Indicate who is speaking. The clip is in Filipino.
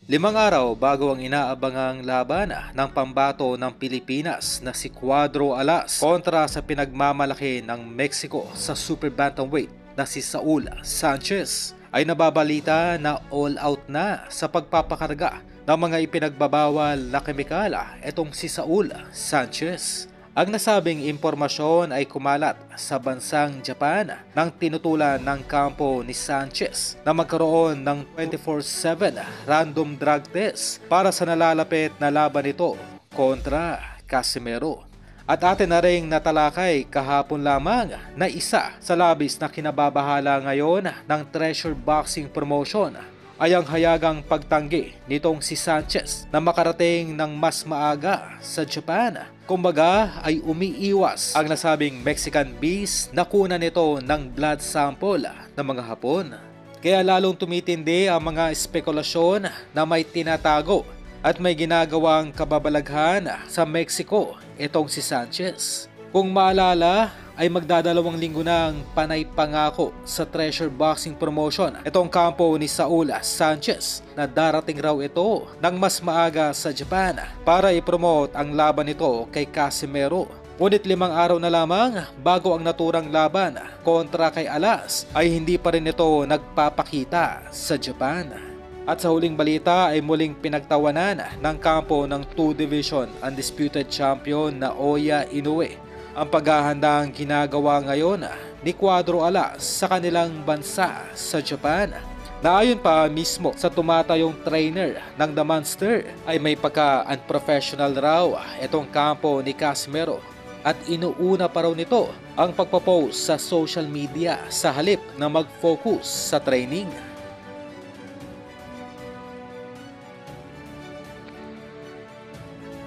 Speaker 1: 5 araw bago ang inaabangang laban ng pambato ng Pilipinas na si Cuadro Alas kontra sa pinagmamalaki ng Mexico sa super bantamweight na si Saul Sanchez, ay nababalita na all out na sa pagpapakarga ng mga ipinagbabawal na kemikal itong si Saul Sanchez. Ang nasabing impormasyon ay kumalat sa bansang Japan nang tinutulan ng kampo ni Sanchez na magkaroon ng 24/7 random drug test para sa nalalapit na laban nito kontra Casimero. At atin na ring natalakay kahapon lamang na isa sa labis na kinababahala ngayon ng Treasure Boxing Promotion ay ang hayagang pagtanggi nitong si Sanchez na makarating ng mas maaga sa Japan. Kumbaga ay umiiwas ang nasabing Mexican Beast na kuna nito ng blood sample ng mga Hapon. Kaya lalong tumitindi ang mga espekulasyon na may tinatago at may ginagawang kababalaghan sa Mexico itong si Sanchez. Kung maalala, ay magdadalawang linggo na ang panay pangako sa Treasure Boxing Promotion itong kampo ni Saul Sanchez na darating raw ito ng mas maaga sa Japan para ipromote ang laban nito kay Casimero. Ngunit 5 araw na lamang bago ang naturang laban kontra kay Alas ay hindi pa rin ito nagpapakita sa Japan. At sa huling balita ay muling pinagtawanan ng kampo ng 2 Division Undisputed Champion na Oya Inoue ang paghahandang ginagawa ngayon ni Cuadro Alas sa kanilang bansa sa Japan. Na ayon pa mismo sa tumatayong trainer ng The Monster ay may pagka-unprofessional raw itong kampo ni Casimero at inuuna pa raw nito ang pagpapost sa social media sa halip na mag-focus sa training.